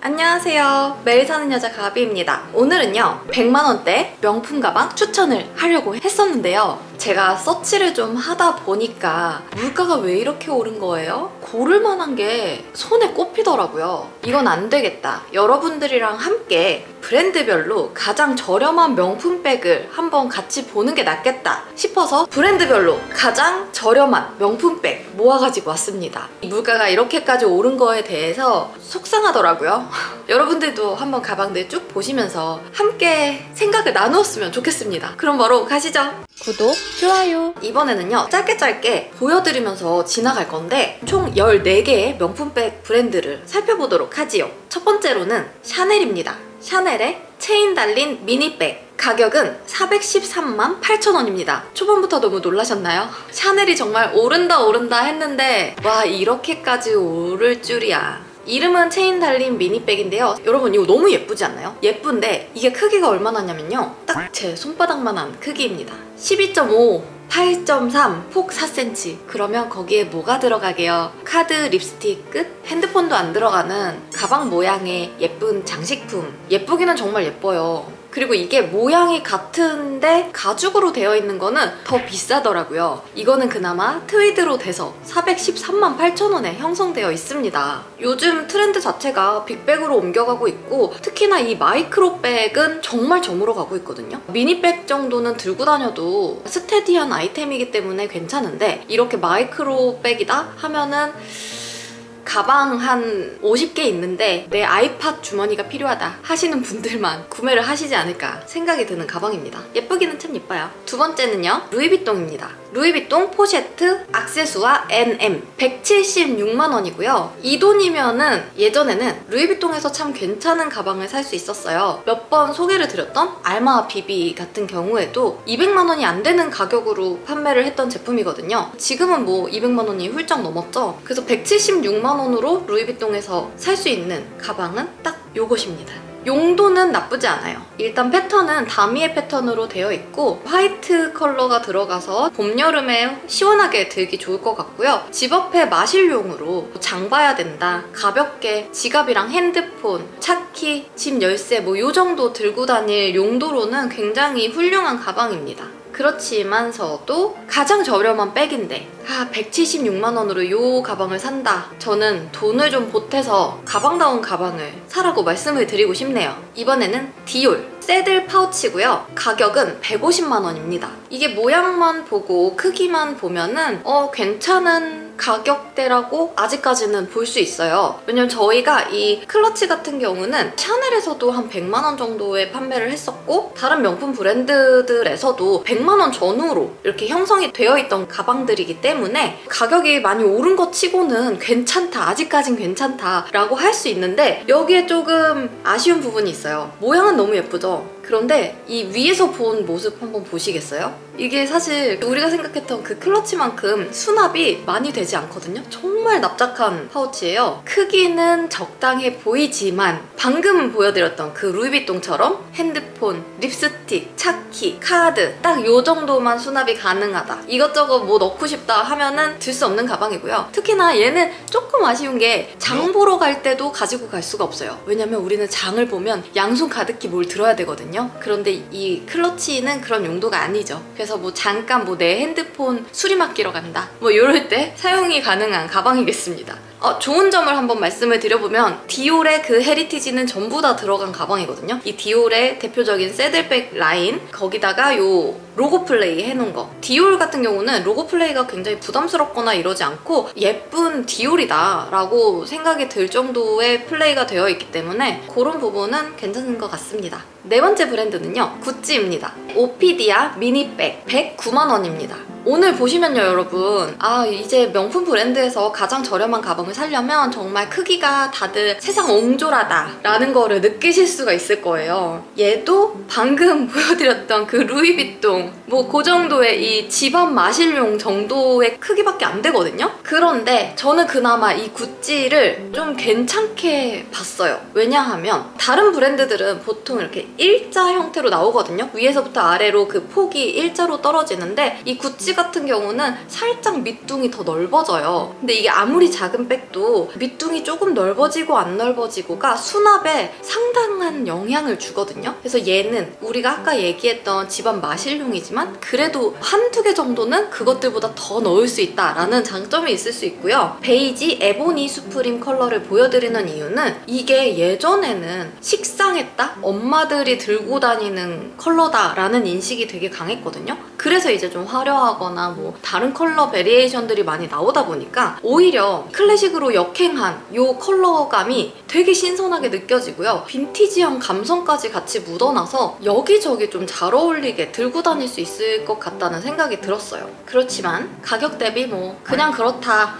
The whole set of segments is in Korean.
안녕하세요. 매일 사는 여자 가비입니다. 오늘은요 100만원대 명품 가방 추천을 하려고 했었는데요, 제가 서치를 좀 하다 보니까 물가가 왜 이렇게 오른 거예요? 고를 만한 게 손에 꼽히더라고요. 이건 안 되겠다. 여러분들이랑 함께 브랜드별로 가장 저렴한 명품백을 한번 같이 보는 게 낫겠다 싶어서 브랜드별로 가장 저렴한 명품백 모아가지고 왔습니다. 물가가 이렇게까지 오른 거에 대해서 속상하더라고요. 여러분들도 한번 가방들 쭉 보시면서 함께 생각을 나누었으면 좋겠습니다. 그럼 바로 가시죠. 구독, 좋아요. 이번에는요 짧게 보여드리면서 지나갈 건데 총 14개의 명품백 브랜드를 살펴보도록 하지요. 첫 번째로는 샤넬입니다. 샤넬의 체인 달린 미니백, 가격은 413만 8천원입니다. 초반부터 너무 놀라셨나요? 샤넬이 정말 오른다 했는데 와, 이렇게까지 오를 줄이야. 이름은 체인 달린 미니백인데요, 여러분 이거 너무 예쁘지 않나요? 예쁜데 이게 크기가 얼마나냐면요, 딱 제 손바닥만한 크기입니다. 12.5 8.3, 폭 4cm. 그러면 거기에 뭐가 들어가게요? 카드, 립스틱 끝? 핸드폰도 안 들어가는 가방 모양의 예쁜 장식품. 예쁘기는 정말 예뻐요. 그리고 이게 모양이 같은데 가죽으로 되어 있는 거는 더 비싸더라고요. 이거는 그나마 트위드로 돼서 413만 8천원에 형성되어 있습니다. 요즘 트렌드 자체가 빅백으로 옮겨가고 있고, 특히나 이 마이크로백은 정말 저물어 가고 있거든요. 미니백 정도는 들고 다녀도 스테디한 아이템이기 때문에 괜찮은데, 이렇게 마이크로백이다 하면은 가방 한 50개 있는데 내 아이팟 주머니가 필요하다 하시는 분들만 구매를 하시지 않을까 생각이 드는 가방입니다. 예쁘기는 참 예뻐요. 두 번째는요, 루이비통입니다. 루이비통 포셰트 악세수와 NM 176만원이고요. 이 돈이면은 예전에는 루이비통에서 참 괜찮은 가방을 살 수 있었어요. 몇 번 소개를 드렸던 알마 비비 같은 경우에도 200만원이 안 되는 가격으로 판매를 했던 제품이거든요. 지금은 뭐 200만원이 훌쩍 넘었죠. 그래서 176만원으로 루이비통에서 살 수 있는 가방은 딱 요것입니다. 용도는 나쁘지 않아요. 일단 패턴은 다미의 패턴으로 되어 있고 화이트 컬러가 들어가서 봄, 여름에 시원하게 들기 좋을 것 같고요. 집 앞에 마실용으로 장 봐야 된다, 가볍게 지갑이랑 핸드폰, 차키, 집 열쇠 뭐 요 정도 들고 다닐 용도로는 굉장히 훌륭한 가방입니다. 그렇지만서도 가장 저렴한 백인데 176만원으로 이 가방을 산다. 저는 돈을 좀 보태서 가방다운 가방을 사라고 말씀을 드리고 싶네요. 이번에는 디올 새들 파우치고요. 가격은 150만원입니다. 이게 모양만 보고 크기만 보면은 괜찮은 가격대라고 아직까지는 볼 수 있어요. 왜냐면 저희가 이 클러치 같은 경우는 샤넬에서도 한 100만원 정도에 판매를 했었고, 다른 명품 브랜드들에서도 100만원 전후로 이렇게 형성이 되어 있던 가방들이기 때문에 가격이 많이 오른 것 치고는 괜찮다, 아직까진 괜찮다 라고 할 수 있는데, 여기에 조금 아쉬운 부분이 있어요. 모양은 너무 예쁘죠? 그런데 이 위에서 본 모습 한번 보시겠어요? 이게 사실 우리가 생각했던 그 클러치만큼 수납이 많이 되지 않거든요? 정말 납작한 파우치예요. 크기는 적당해 보이지만 방금 보여드렸던 그 루이비통처럼 핸드폰, 립스틱, 차키, 카드 딱 요 정도만 수납이 가능하다, 이것저것 뭐 넣고 싶다 하면은 들 수 없는 가방이고요. 특히나 얘는 조금 아쉬운 게 장 보러 갈 때도 가지고 갈 수가 없어요. 왜냐면 우리는 장을 보면 양손 가득히 뭘 들어야 되거든요. 그런데 이 클러치는 그런 용도가 아니죠. 그래서 뭐 잠깐 뭐 내 핸드폰 수리 맡기러 간다, 뭐 이럴 때 사용이 가능한 가방이겠습니다. 좋은 점을 한번 말씀을 드려보면 디올의 그 헤리티지는 전부 다 들어간 가방이거든요. 이 디올의 대표적인 새들백 라인, 거기다가 요 로고 플레이 해놓은 거. 디올 같은 경우는 로고 플레이가 굉장히 부담스럽거나 이러지 않고 예쁜 디올이다 라고 생각이 들 정도의 플레이가 되어 있기 때문에 그런 부분은 괜찮은 것 같습니다. 네 번째 브랜드는요, 구찌입니다. 오피디아 미니백 109만원입니다. 오늘 보시면요 여러분, 이제 명품 브랜드에서 가장 저렴한 가방을 사려면 정말 크기가 다들 세상 옹졸하다 라는 거를 느끼실 수가 있을 거예요. 얘도 방금 보여드렸던 그 루이비통 뭐 그 정도의 이 집안 마실용 정도의 크기밖에 안 되거든요. 그런데 저는 그나마 이 구찌를 좀 괜찮게 봤어요. 왜냐하면 다른 브랜드들은 보통 이렇게 일자 형태로 나오거든요. 위에서부터 아래로 그 폭이 일자로 떨어지는데 이 구찌 엣지 같은 경우는 살짝 밑둥이 더 넓어져요. 근데 이게 아무리 작은 백도 밑둥이 조금 넓어지고 안 넓어지고가 수납에 상당한 영향을 주거든요. 그래서 얘는 우리가 아까 얘기했던 집안 마실용이지만 그래도 한두 개 정도는 그것들보다 더 넣을 수 있다라는 장점이 있을 수 있고요. 베이지 에보니 수프림 컬러를 보여드리는 이유는 이게 예전에는 식상했다? 엄마들이 들고 다니는 컬러다라는 인식이 되게 강했거든요. 그래서 이제 좀 화려하거나 뭐 다른 컬러 베리에이션들이 많이 나오다 보니까 오히려 클래식으로 역행한 이 컬러감이 되게 신선하게 느껴지고요. 빈티지한 감성까지 같이 묻어나서 여기저기 좀 잘 어울리게 들고 다닐 수 있을 것 같다는 생각이 들었어요. 그렇지만 가격 대비 뭐 그냥 그렇다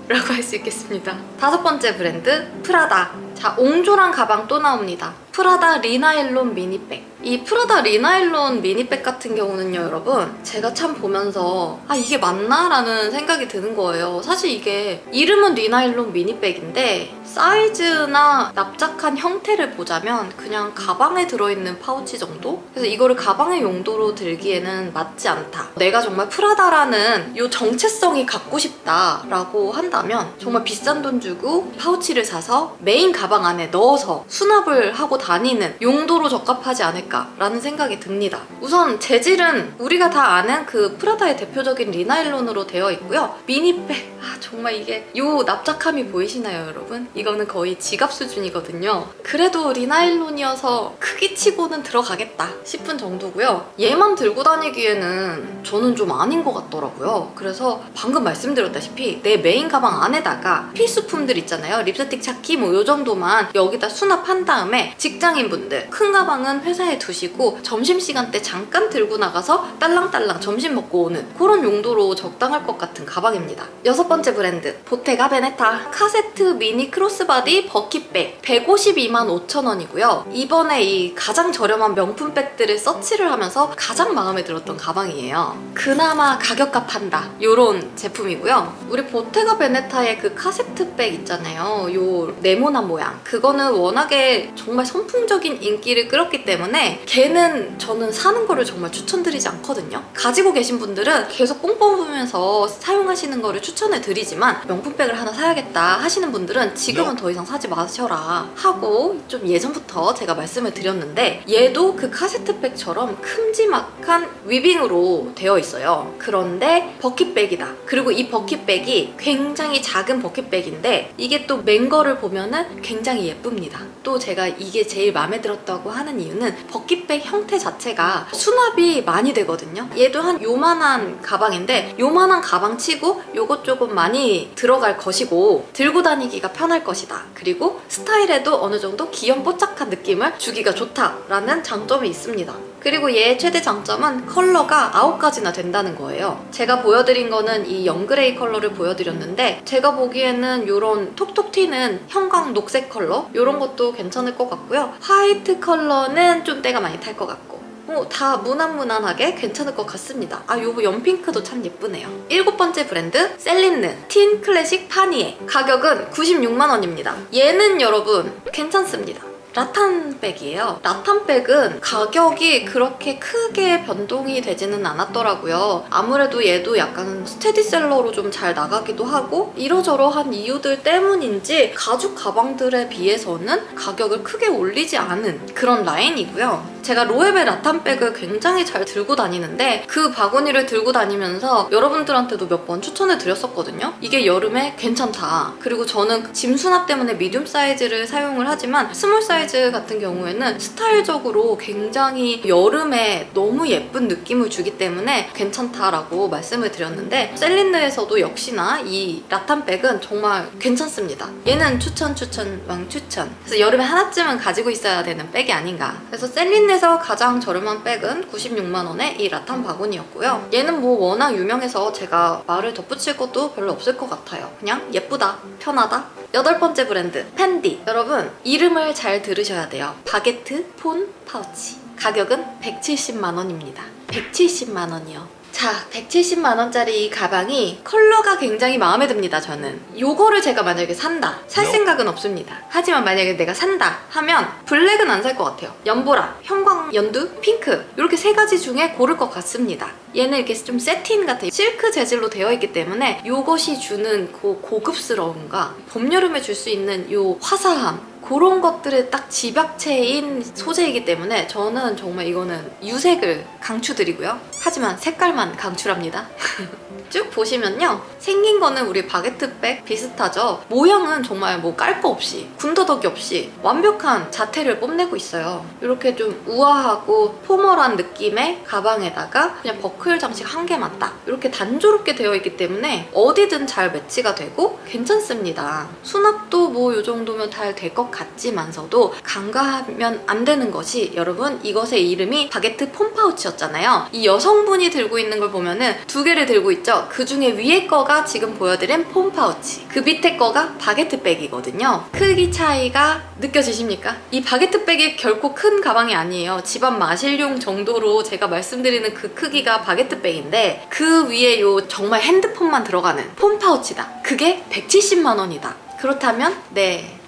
라고 할 수 있겠습니다. 다섯 번째 브랜드 프라다. 자, 옹졸한 가방 또 나옵니다. 프라다 리나일론 미니백. 이 프라다 리나일론 미니백 같은 경우는요, 여러분, 제가 참 보면서 아, 이게 맞나? 라는 생각이 드는 거예요. 사실 이게 이름은 리나일론 미니백인데 사이즈나 납작한 형태를 보자면 그냥 가방에 들어있는 파우치 정도? 그래서 이거를 가방의 용도로 들기에는 맞지 않다. 내가 정말 프라다라는 이 정체성이 갖고 싶다라고 한다면 정말 비싼 돈 주고 파우치를 사서 메인 가방 안에 넣어서 수납을 하고 다니는 용도로 적합하지 않을까라는 생각이 듭니다. 우선 재질은 우리가 다 아는 그 프라다의 대표적인 리나일론으로 되어 있고요. 미니백, 아 정말 이게 요 납작함이 보이시나요, 여러분? 이거는 거의 지갑 수준이거든요. 그래도 리나일론이어서 크기치고는 들어가겠다 싶은 정도고요. 얘만 들고 다니기에는 저는 좀 아닌 것 같더라고요. 그래서 방금 말씀드렸다시피 내 메인 가방 안에다가 필수품들 있잖아요. 립스틱, 차키 뭐 요 정도만 여기다 수납한 다음에 직장인분들 큰 가방은 회사에 두시고 점심시간 때 잠깐 들고 나가서 딸랑딸랑 점심 먹고 오는 그런 용도로 적당할 것 같은 가방입니다. 여섯 번째 브랜드 보테가 베네타 카세트 미니 크로스바디 버킷백 152만 5천 원이고요. 이번에 이 가장 저렴한 명품백들을 서치를 하면서 가장 마음에 들었던 가방이에요. 그나마 가격값 한다 요런 제품이고요. 우리 보테가 베네타의 그 카세트백 있잖아요. 요 네모난 모양 그거는 워낙에 정말 선풍적인 인기를 끌었기 때문에 걔는 저는 사는 거를 정말 추천드리지 않거든요. 가지고 계신 분들은 계속 뽕 뽑으면서 사용하시는 거를 추천해 드리지만 명품백을 하나 사야겠다 하시는 분들은 지금은 더 이상 사지 마셔라 하고 좀 예전부터 제가 말씀을 드렸는데 얘도 그 카세트백처럼 큼지막한 위빙으로 되어 있어요. 그런데 버킷백이다. 그리고 이 버킷백이 굉장히 작은 버킷백인데 이게 또 맨 거를 보면은 굉장히 예쁩니다. 또 제가 이게 제일 마음에 들었다고 하는 이유는 버킷백 형태 자체가 수납이 많이 되거든요. 얘도 한 요만한 가방인데 요만한 가방 치고 요것 조금 많이 들어갈 것이고 들고 다니기가 편할 것이다. 그리고 스타일에도 어느 정도 귀염뽀짝한 느낌을 주기가 좋다라는 장점이 있습니다. 그리고 얘의 최대 장점은 컬러가 9가지나 된다는 거예요. 제가 보여드린 거는 이 영그레이 컬러를 보여드렸는데 제가 보기에는 이런 톡톡 튀는 형광 녹색 컬러 이런 것도 괜찮을 것 같고요. 화이트 컬러는 좀 때가 많이 탈 것 같고 다 무난무난하게 괜찮을 것 같습니다. 아, 요거 연핑크도 참 예쁘네요. 일곱 번째 브랜드 셀린느 틴 클래식 파니에 가격은 96만 원입니다. 얘는 여러분 괜찮습니다. 라탄백이에요. 라탄백은 가격이 그렇게 크게 변동이 되지는 않았더라고요. 아무래도 얘도 약간 스테디셀러로 좀 잘 나가기도 하고 이러저러한 이유들 때문인지 가죽 가방들에 비해서는 가격을 크게 올리지 않은 그런 라인이고요. 제가 로에베 라탄백을 굉장히 잘 들고 다니는데 그 바구니를 들고 다니면서 여러분들한테도 몇 번 추천을 드렸었거든요. 이게 여름에 괜찮다. 그리고 저는 짐 수납 때문에 미디움 사이즈를 사용을 하지만 스몰 사이즈 같은 경우에는 스타일적으로 굉장히 여름에 너무 예쁜 느낌을 주기 때문에 괜찮다라고 말씀을 드렸는데 셀린느에서도 역시나 이 라탄백은 정말 괜찮습니다. 얘는 추천 왕추천. 그래서 여름에 하나쯤은 가지고 있어야 되는 백이 아닌가. 그래서 셀린느에서 가장 저렴한 백은 96만 원의 이 라탄 바구니였고요. 얘는 뭐 워낙 유명해서 제가 말을 덧붙일 것도 별로 없을 것 같아요. 그냥 예쁘다, 편하다. 여덟 번째 브랜드 펜디. 여러분 이름을 잘 들으셔야 돼요. 바게트 폰 파우치. 가격은 170만 원입니다. 170만 원이요. 자, 170만 원짜리 이 가방이 컬러가 굉장히 마음에 듭니다. 저는 요거를 제가 만약에 산다, 살 생각은 없습니다. 하지만 만약에 내가 산다 하면 블랙은 안 살 것 같아요. 연보라, 형광 연두, 핑크 이렇게 세 가지 중에 고를 것 같습니다. 얘는 이렇게 좀 세틴 같은 실크 재질로 되어 있기 때문에 요것이 주는 그 고급스러움과 봄, 여름에 줄 수 있는 요 화사함, 그런 것들의 딱 집약체인 소재이기 때문에 저는 정말 이거는 유색을 강추드리고요. 하지만 색깔만 강추랍니다. 쭉 보시면요, 생긴 거는 우리 바게트백 비슷하죠. 모양은 정말 뭐 깔 거 없이, 군더더기 없이 완벽한 자태를 뽐내고 있어요. 이렇게 좀 우아하고 포멀한 느낌의 가방에다가 그냥 버클 장식 한 개만 딱 이렇게 단조롭게 되어 있기 때문에 어디든 잘 매치가 되고 괜찮습니다. 수납도 뭐 이 정도면 잘 될 것 같지만서도 간과하면 안 되는 것이, 여러분, 이것의 이름이 바게트 폰 파우치였잖아요. 이 여성분이 들고 있는 걸 보면은 두 개를 들고 있죠. 그 중에 위에 거가 지금 보여드린 폰 파우치, 그 밑에 거가 바게트 백이거든요. 크기 차이가 느껴지십니까? 이 바게트 백이 결코 큰 가방이 아니에요. 집안 마실용 정도로 제가 말씀드리는 그 크기가 바게트 백인데, 그 위에 요 정말 핸드폰만 들어가는 폰 파우치다. 그게 170만 원이다. 그렇다면 네,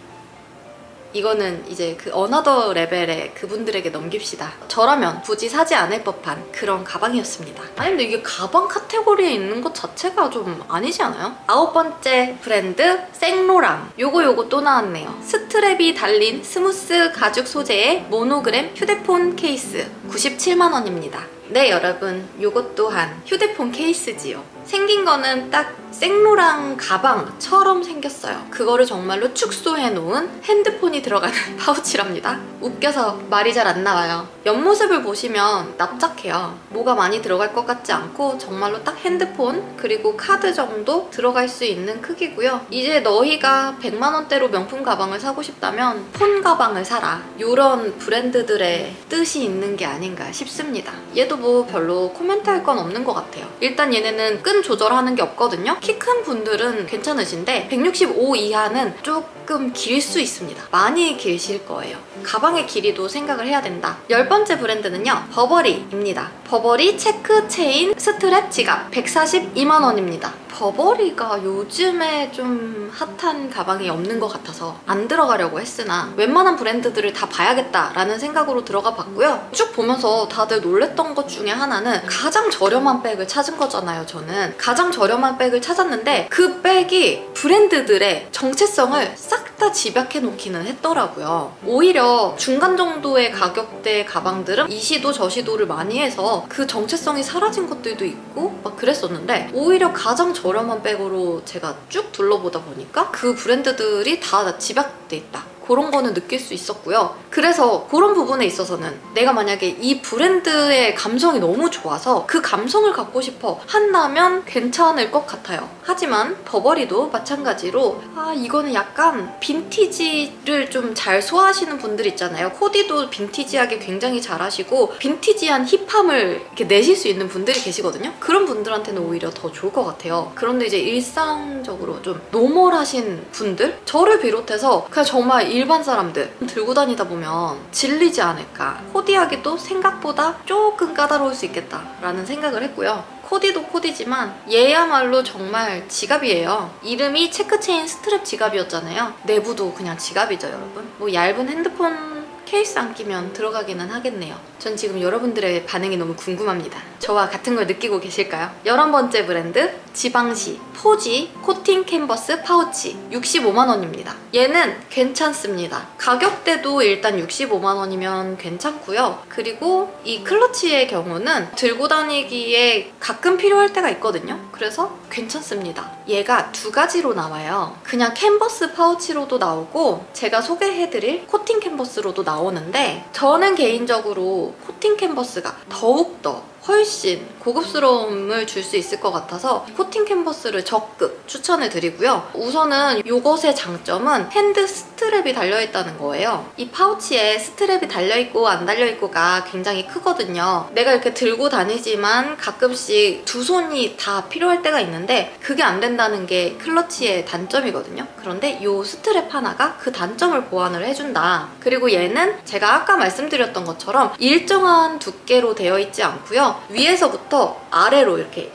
이거는 이제 그 어나더 레벨의 그분들에게 넘깁시다. 저라면 굳이 사지 않을 법한 그런 가방이었습니다. 아니 근데 이게 가방 카테고리에 있는 것 자체가 좀 아니지 않아요? 9번째 브랜드 생로랑. 요거 또 나왔네요. 스트랩이 달린 스무스 가죽 소재의 모노그램 휴대폰 케이스 97만 원입니다. 네, 여러분, 요것 또한 휴대폰 케이스지요. 생긴 거는 딱 생로랑 가방처럼 생겼어요. 그거를 정말로 축소해 놓은 핸드폰이 들어가는 파우치랍니다. 웃겨서 말이 잘 안 나와요. 옆모습을 보시면 납작해요. 뭐가 많이 들어갈 것 같지 않고 정말로 딱 핸드폰 그리고 카드 정도 들어갈 수 있는 크기고요. 이제 너희가 100만 원대로 명품 가방을 사고 싶다면 폰 가방을 사라, 요런 브랜드들의 뜻이 있는 게 아닌가 싶습니다. 얘도 뭐 별로 코멘트할 건 없는 것 같아요. 일단 얘네는 끈 조절하는 게 없거든요. 키 큰 분들은 괜찮으신데 165 이하는 조금 길 수 있습니다. 많이 길실 거예요. 가방의 길이도 생각을 해야 된다. 10번째 브랜드는요, 버버리입니다. 버버리 체크 체인 스트랩 지갑 142만 원입니다. 버버리가 요즘에 좀 핫한 가방이 없는 것 같아서 안 들어가려고 했으나 웬만한 브랜드들을 다 봐야겠다라는 생각으로 들어가 봤고요. 쭉 보면서 다들 놀랬던 것 중에 하나는 가장 저렴한 백을 찾은 거잖아요. 저는 가장 저렴한 백을 찾았는데 그 백이 브랜드들의 정체성을 싹 다 집약해 놓기는 했더라고요. 오히려 중간 정도의 가격대 가방들은 이 시도 저 시도를 많이 해서 그 정체성이 사라진 것들도 있고 막 그랬었는데, 오히려 가장 저렴한 백으로 제가 쭉 둘러보다 보니까 그 브랜드들이 다 집약돼 있다, 그런 거는 느낄 수 있었고요. 그래서 그런 부분에 있어서는 내가 만약에 이 브랜드의 감성이 너무 좋아서 그 감성을 갖고 싶어 한다면 괜찮을 것 같아요. 하지만 버버리도 마찬가지로 이거는 약간 빈티지를 좀 잘 소화하시는 분들 있잖아요. 코디도 빈티지하게 굉장히 잘하시고 빈티지한 힙함을 이렇게 내실 수 있는 분들이 계시거든요. 그런 분들한테는 오히려 더 좋을 것 같아요. 그런데 이제 일상적으로 좀 노멀하신 분들, 저를 비롯해서 그냥 정말 일반 사람들 들고 다니다 보면 질리지 않을까, 코디하기도 생각보다 조금 까다로울 수 있겠다라는 생각을 했고요. 코디도 코디지만 얘야말로 정말 지갑이에요. 이름이 체크체인 스트랩 지갑이었잖아요. 내부도 그냥 지갑이죠, 여러분. 뭐 얇은 핸드폰 케이스 안 끼면 들어가기는 하겠네요. 전 지금 여러분들의 반응이 너무 궁금합니다. 저와 같은 걸 느끼고 계실까요? 11번째 브랜드 지방시 포지 코팅 캔버스 파우치 65만 원입니다. 얘는 괜찮습니다. 가격대도 일단 65만 원이면 괜찮고요. 그리고 이 클러치의 경우는 들고 다니기에 가끔 필요할 때가 있거든요. 그래서 괜찮습니다. 얘가 두 가지로 나와요. 그냥 캔버스 파우치로도 나오고 제가 소개해드릴 코팅 캔버스로도 나오는데, 저는 개인적으로 코팅 캔버스가 더욱더 훨씬 고급스러움을 줄 수 있을 것 같아서 코팅 캔버스를 적극 추천을 드리고요. 우선은 이것의 장점은 핸드 스트랩이 달려있다는 거예요. 이 파우치에 스트랩이 달려있고 안 달려있고가 굉장히 크거든요. 내가 이렇게 들고 다니지만 가끔씩 두 손이 다 필요할 때가 있는데 그게 안 된다는 게 클러치의 단점이거든요. 그런데 이 스트랩 하나가 그 단점을 보완을 해준다. 그리고 얘는 제가 아까 말씀드렸던 것처럼 일정한 두께로 되어 있지 않고요. 클러치고요. 위에서부터 아래로 이렇게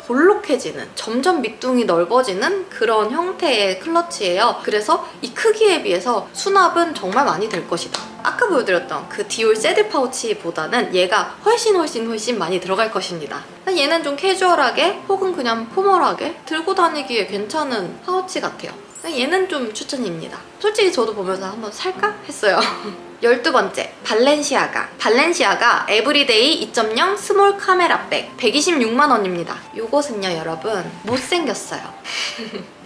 볼록해지는, 점점 밑둥이 넓어지는 그런 형태의 클러치예요. 그래서 이 크기에 비해서 수납은 정말 많이 될 것이다. 아까 보여드렸던 그 디올 새들 파우치보다는 얘가 훨씬 많이 들어갈 것입니다. 얘는 좀 캐주얼하게 혹은 그냥 포멀하게 들고 다니기에 괜찮은 파우치 같아요. 얘는 좀 추천입니다. 솔직히 저도 보면서 한번 살까 했어요. 12번째, 발렌시아가. 발렌시아가 에브리데이 2.0 스몰 카메라백 126만 원입니다. 요것은요 여러분 못생겼어요.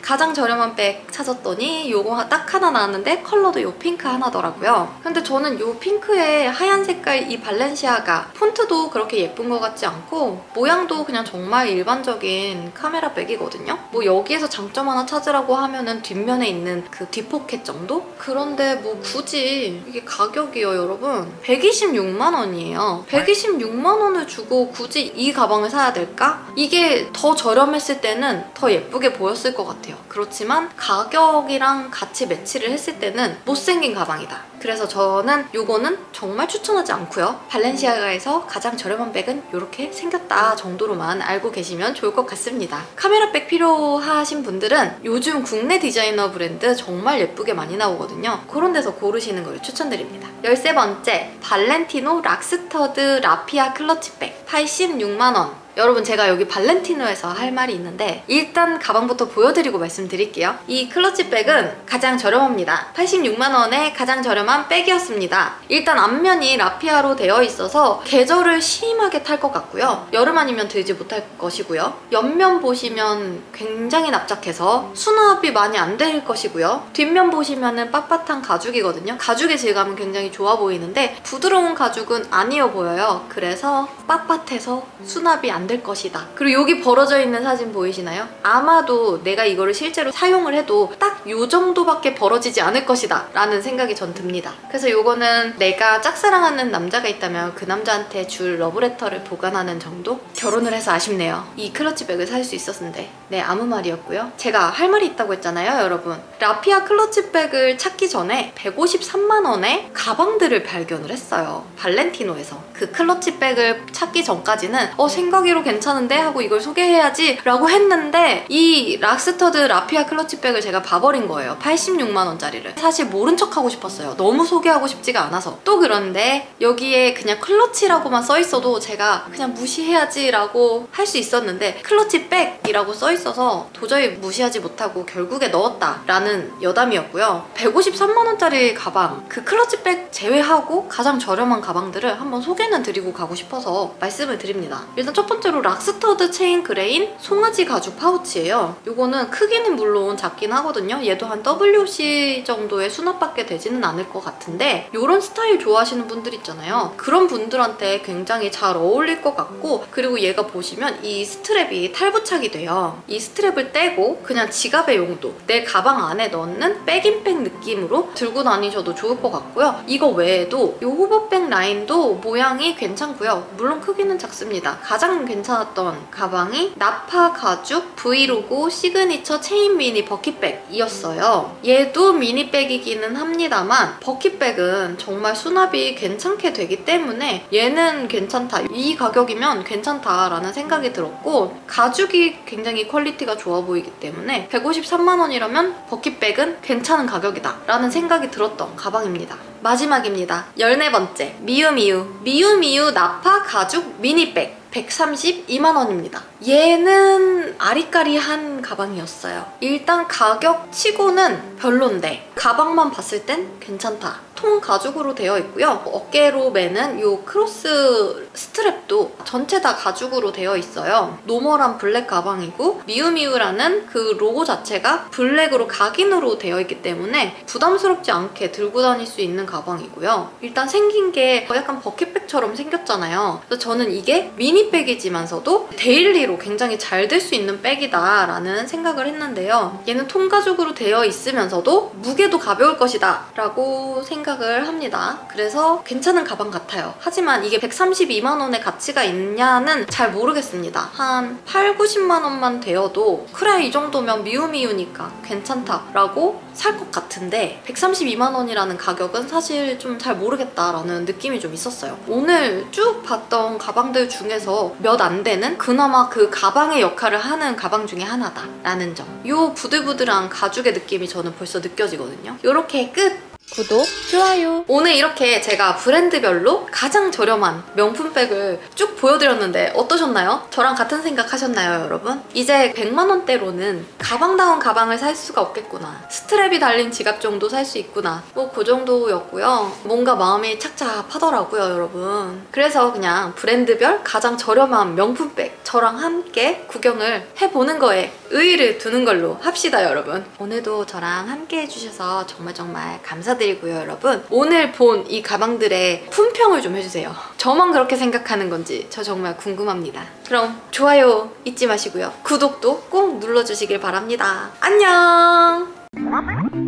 가장 저렴한 백 찾았더니 요거 딱 하나 나왔는데 컬러도 요 핑크 하나더라고요. 근데 저는 요 핑크에 하얀 색깔 이 발렌시아가 폰트도 그렇게 예쁜 것 같지 않고 모양도 그냥 정말 일반적인 카메라 백이거든요. 뭐 여기에서 장점 하나 찾으라고 하면은 뒷면에 있는 그 뒷포켓 정도? 그런데 뭐 굳이 이게 가격이요 여러분 126만 원이에요. 126만 원을 주고 굳이 이 가방을 사야 될까? 이게 더 저렴했을 때는 더 예쁘게 보였을 것 같아요. 그렇지만 가격이랑 같이 매치를 했을 때는 못생긴 가방이다. 그래서 저는 요거는 정말 추천하지 않고요. 발렌시아가에서 가장 저렴한 백은 이렇게 생겼다 정도로만 알고 계시면 좋을 것 같습니다. 카메라백 필요하신 분들은 요즘 국내 디자이너 브랜드 정말 예쁘게 많이 나오거든요. 그런 데서 고르시는 걸 추천드립니다. 13번째, 발렌티노 락스터드 라피아 클러치백 86만 원. 여러분 제가 여기 발렌티노에서 할 말이 있는데 일단 가방부터 보여드리고 말씀드릴게요. 이 클러치백은 가장 저렴합니다. 86만 원에 가장 저렴한 백이었습니다. 일단 앞면이 라피아로 되어 있어서 계절을 심하게 탈 것 같고요. 여름 아니면 들지 못할 것이고요. 옆면 보시면 굉장히 납작해서 수납이 많이 안 될 것이고요. 뒷면 보시면은 빳빳한 가죽이거든요. 가죽의 질감은 굉장히 좋아 보이는데 부드러운 가죽은 아니어 보여요. 그래서 빳빳해서 수납이 안 될 것이다. 그리고 여기 벌어져 있는 사진 보이시나요? 아마도 내가 이거를 실제로 사용을 해도 딱 요 정도밖에 벌어지지 않을 것이다 라는 생각이 전 듭니다. 그래서 요거는 내가 짝사랑하는 남자가 있다면 그 남자한테 줄 러브레터를 보관하는 정도? 결혼을 해서 아쉽네요. 이 클러치백을 살 수 있었는데. 네, 아무 말이었고요. 제가 할 말이 있다고 했잖아요 여러분. 라피아 클러치백을 찾기 전에 153만 원에 가방들을 발견을 했어요. 발렌티노에서. 그 클러치백을 찾기 전까지는 생각이 괜찮은데 하고 이걸 소개해야지 라고 했는데 이 락스터드 라피아 클러치백을 제가 봐버린 거예요. 86만 원짜리를. 사실 모른 척 하고 싶었어요. 너무 소개하고 싶지가 않아서. 또 그런데 여기에 그냥 클러치라고만 써있어도 제가 그냥 무시해야지 라고 할 수 있었는데 클러치백이라고 써있어서 도저히 무시하지 못하고 결국에 넣었다 라는 여담이었고요. 153만 원짜리 가방, 그 클러치백 제외하고 가장 저렴한 가방들을 한번 소개는 드리고 가고 싶어서 말씀을 드립니다. 일단 첫 번째로 락스터드 체인 그레인 송아지 가죽 파우치예요. 이거는 크기는 물론 작긴 하거든요. 얘도 한 WC 정도의 수납밖에 되지는 않을 것 같은데 이런 스타일 좋아하시는 분들 있잖아요. 그런 분들한테 굉장히 잘 어울릴 것 같고 그리고 얘가 보시면 이 스트랩이 탈부착이 돼요. 이 스트랩을 떼고 그냥 지갑의 용도, 내 가방 안에 넣는 백인백 느낌으로 들고 다니셔도 좋을 것 같고요. 이거 외에도 이 호버백 라인도 모양이 괜찮고요. 물론 크기는 작습니다. 가장 괜찮았던 가방이 나파 가죽 브이로고 시그니처 체인 미니 버킷백이었어요. 얘도 미니백이기는 합니다만 버킷백은 정말 수납이 괜찮게 되기 때문에 얘는 괜찮다. 이 가격이면 괜찮다라는 생각이 들었고 가죽이 굉장히 퀄리티가 좋아 보이기 때문에 153만 원이라면 버킷백은 괜찮은 가격이다 라는 생각이 들었던 가방입니다. 마지막입니다. 14번째, 미우미우 나파 가죽 미니백 132만 원입니다. 얘는 아리까리한 가방이었어요. 일단 가격 치고는 별론데 가방만 봤을 땐 괜찮다. 통 가죽으로 되어 있고요. 어깨로 매는 이 크로스 스트랩도 전체 다 가죽으로 되어 있어요. 노멀한 블랙 가방이고 미우미우라는 그 로고 자체가 블랙으로 각인으로 되어 있기 때문에 부담스럽지 않게 들고 다닐 수 있는 가방이고요. 일단 생긴 게 약간 버킷백처럼 생겼잖아요. 그래서 저는 이게 미니백이지만서도 데일리로 굉장히 잘 들 수 있는 백이다 라는 생각을 했는데요. 얘는 통가죽으로 되어 있으면서도 무게도 가벼울 것이다 라고 생각을 생각을 합니다. 그래서 괜찮은 가방 같아요. 하지만 이게 132만 원의 가치가 있냐는 잘 모르겠습니다. 한 8, 90만 원만 되어도 그래 이 정도면 미우미우니까 괜찮다라고 살 것 같은데 132만 원이라는 가격은 사실 좀 잘 모르겠다라는 느낌이 좀 있었어요. 오늘 쭉 봤던 가방들 중에서 몇 안 되는 그나마 그 가방의 역할을 하는 가방 중에 하나다라는 점. 이 부들부들한 가죽의 느낌이 저는 벌써 느껴지거든요. 이렇게 끝! 구독, 좋아요. 오늘 이렇게 제가 브랜드별로 가장 저렴한 명품백을 쭉 보여드렸는데 어떠셨나요? 저랑 같은 생각 하셨나요, 여러분? 이제 100만 원대로는 가방다운 가방을 살 수가 없겠구나. 스트랩이 달린 지갑 정도 살 수 있구나. 뭐 그 정도였고요. 뭔가 마음이 착잡하더라고요, 여러분. 그래서 그냥 브랜드별 가장 저렴한 명품백 저랑 함께 구경을 해보는 거에 의의를 두는 걸로 합시다, 여러분. 오늘도 저랑 함께 해주셔서 정말 감사드리고요, 여러분. 오늘 본 이 가방들의 품평을 좀 해주세요. 저만 그렇게 생각하는 건지 저 정말 궁금합니다. 그럼 좋아요 잊지 마시고요. 구독도 꼭 눌러주시길 바랍니다. 안녕!